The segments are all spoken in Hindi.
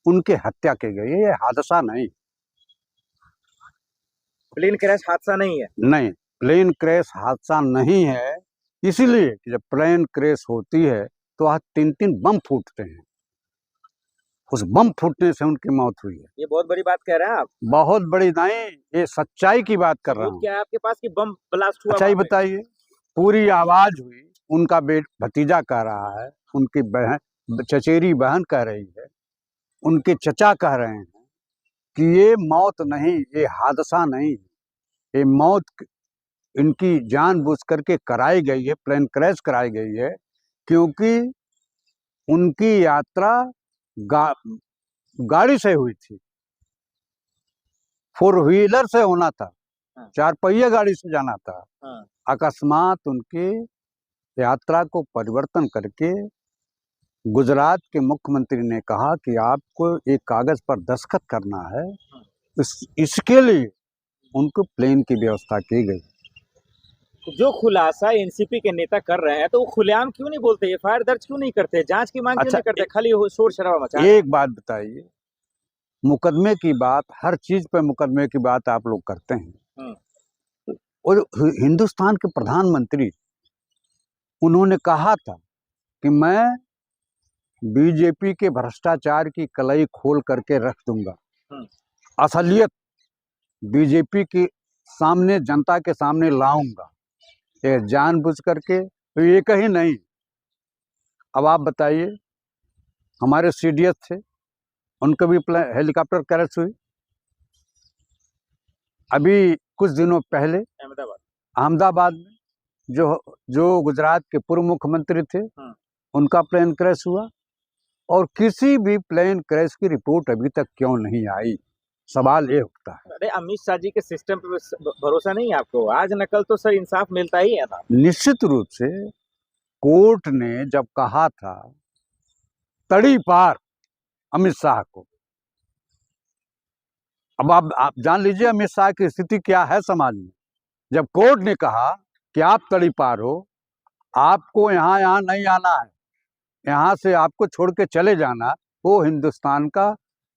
उनकी हत्या की गई है। ये हादसा नहीं, प्लेन क्रैश हादसा नहीं है। नहीं, प्लेन क्रैश हादसा नहीं है। इसीलिए कि जब प्लेन क्रैश होती है तो वहाँ 3-3 बम फूटते हैं, उस बम फूटने से उनकी मौत हुई है। ये बहुत बड़ी बात कह रहे हैं आप। बहुत बड़ी नहीं, ये सच्चाई की बात कर रहा सबूत हूँ। क्या है आपके पास कि बम ब्लास्ट हुआ अच्छा, ये वहां पे? बताइए, पूरी आवाज हुई, उनका भतीजा कह रहा है, उनकी बहन, चचेरी बहन कह रही है, उनके चचा कह रहे हैं कि ये मौत नहीं, ये हादसा नहीं, ये मौत इनकी जानबूझ करके कराई गई है, प्लेन क्रैश कराई गई है, क्योंकि उनकी यात्रा गा, गाड़ी से हुई थी, 4 व्हीलर से होना था, हाँ। 4 पहिया गाड़ी से जाना था। हाँ। अकस्मात उनकी यात्रा को परिवर्तन करके गुजरात के मुख्यमंत्री ने कहा कि आपको एक कागज पर दस्तखत करना है, इसके लिए उनको प्लेन की व्यवस्था की गई। जो खुलासा एनसीपी के नेता कर रहे हैं तो वो खुलेआम क्यों नहीं बोलते, एफआईआर दर्ज क्यों नहीं करते, जांच की मांग क्यों अच्छा, नहीं करते, खाली शोर शराबा मचा? एक बात बताइए, मुकदमे की बात, हर चीज पे मुकदमे की बात आप लोग करते हैं, और हिंदुस्तान के प्रधानमंत्री, उन्होंने कहा था कि मैं बीजेपी के भ्रष्टाचार की कलई खोल करके रख दूंगा, असलियत बीजेपी के सामने, जनता के सामने लाऊंगा, ये जानबूझ करके। तो ये कहीं नहीं। अब आप बताइए, हमारे सीडीएस थे, उनको भी हेलीकॉप्टर क्रैश हुई अभी कुछ दिनों पहले अहमदाबाद में। जो जो गुजरात के पूर्व मुख्यमंत्री थे, उनका प्लेन क्रैश हुआ, और किसी भी प्लेन क्रैश की रिपोर्ट अभी तक क्यों नहीं आई, सवाल ये उठता है। अरे अमित शाह जी के सिस्टम पे भरोसा नहीं है आपको? आज नकल तो सर इंसाफ मिलता ही है ना। निश्चित रूप से कोर्ट ने जब कहा था तड़ी पार अमित शाह को, अब आप जान लीजिए अमित शाह की स्थिति क्या है समाज में। जब कोर्ट ने कहा कि आप तड़ी पार हो, आपको यहाँ नहीं आना है, यहाँ से आपको छोड़ के चले जाना, वो हिंदुस्तान का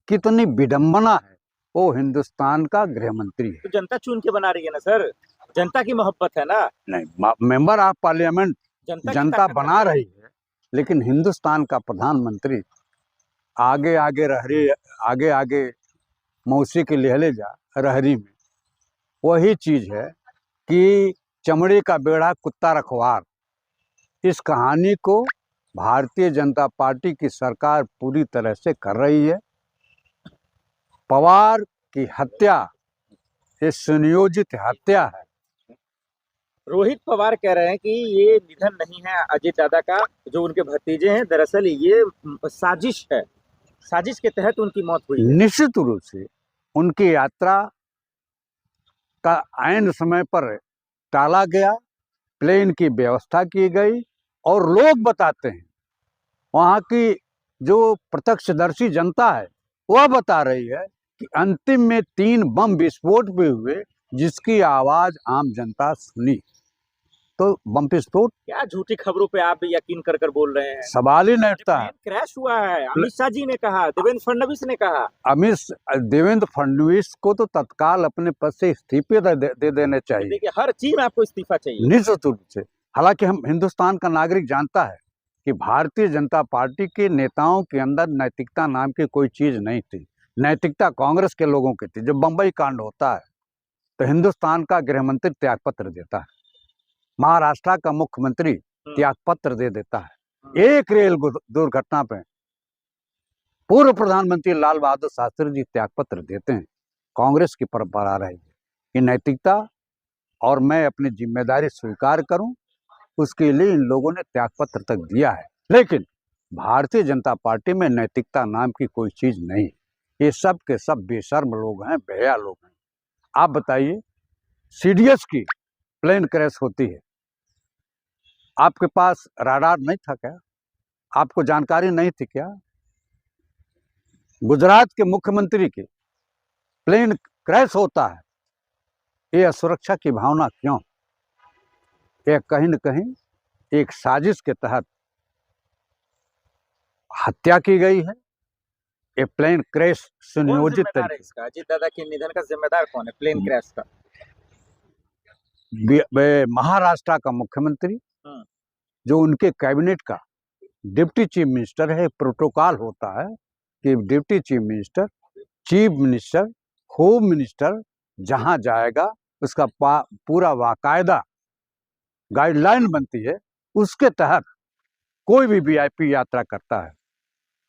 कितनी विडंबना है। वो हिंदुस्तान का गृह मंत्री है। तो जनता चुन के बना रही है ना सर, जनता की मोहब्बत है ना। नहीं, मेंबर ऑफ पार्लियामेंट जनता बना रही है, लेकिन हिंदुस्तान का प्रधानमंत्री आगे आगे रहरी, आगे आगे मौसी की लेहले जा रहरी में। वही चीज है कि चमड़े का बेड़ा कुत्ता रखवार। इस कहानी को भारतीय जनता पार्टी की सरकार पूरी तरह से कर रही है। पवार की हत्या ये सुनियोजित हत्या है। रोहित पवार कह रहे हैं कि ये निधन नहीं है अजीत दादा का, जो उनके भतीजे हैं, दरअसल ये साजिश है, साजिश के तहत उनकी मौत हुई है। निश्चित रूप से उनकी यात्रा का ऐन समय पर टाला गया, प्लेन की व्यवस्था की गई, और लोग बताते हैं, वहाँ की जो प्रत्यक्षदर्शी जनता है वह बता रही है कि अंतिम में 3 बम विस्फोट भी हुए, जिसकी आवाज आम जनता सुनी। तो बम विस्फोट, क्या झूठी खबरों पे आप यकीन कर बोल रहे हैं? सवाल ही नहीं उठता है। क्रैश हुआ है, अमित शाह जी ने कहा, देवेंद्र फडणवीस ने कहा। देवेंद्र फडणवीस को तो तत्काल अपने पद से इस्तीफे दे देने चाहिए। देखिए, हर चीज में आपको इस्तीफा चाहिए। निश्चित रूप से। हालांकि हम हिंदुस्तान का नागरिक जानता है कि भारतीय जनता पार्टी के नेताओं के अंदर नैतिकता नाम की कोई चीज नहीं थी। नैतिकता कांग्रेस के लोगों की थी। जब बंबई कांड होता है तो हिंदुस्तान का गृह मंत्री त्यागपत्र देता है, महाराष्ट्र का मुख्यमंत्री त्यागपत्र दे देता है। एक रेल दुर्घटना पे पूर्व प्रधानमंत्री लाल बहादुर शास्त्री जी त्यागपत्र देते हैं। कांग्रेस की परंपरा रही है कि नैतिकता, और मैं अपनी जिम्मेदारी स्वीकार करूं, उसके लिए इन लोगों ने त्यागपत्र तक दिया है। लेकिन भारतीय जनता पार्टी में नैतिकता नाम की कोई चीज नहीं। ये सब के सब बेशर्म लोग हैं, बेहया लोग हैं। आप बताइए, सीडीएस की प्लेन क्रैश होती है, आपके पास राडार नहीं था क्या? आपको जानकारी नहीं थी क्या? गुजरात के मुख्यमंत्री के प्लेन क्रैश होता है, ये असुरक्षा की भावना क्यों? यह कहीं न कहीं एक साजिश के तहत हत्या की गई है। ये प्लेन क्रैश कौन सुनियोजित जिम्मेदार है तरीके इसका? अजीत दादा के निधन का जिम्मेदार कौन है प्लेन क्रैश का? महाराष्ट्र का मुख्यमंत्री, हम्म। जो उनके कैबिनेट का डिप्टी चीफ मिनिस्टर है। प्रोटोकॉल होता है कि deputy chief minister, chief minister, home minister जहां जाएगा उसका पूरा बाकायदा गाइडलाइन बनती है, उसके तहत कोई भी वीआईपी यात्रा करता है।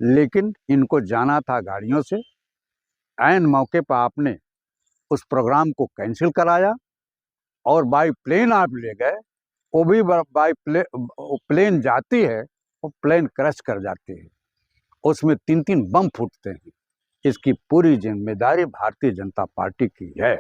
लेकिन इनको जाना था गाड़ियों से, ऐन मौके पर आपने उस प्रोग्राम को कैंसिल कराया और बाई प्लेन आप ले गए। वो भी बाई प्लेन जाती है, वो प्लेन क्रैश कर जाती है, उसमें 3-3 बम फूटते हैं। इसकी पूरी जिम्मेदारी भारतीय जनता पार्टी की है।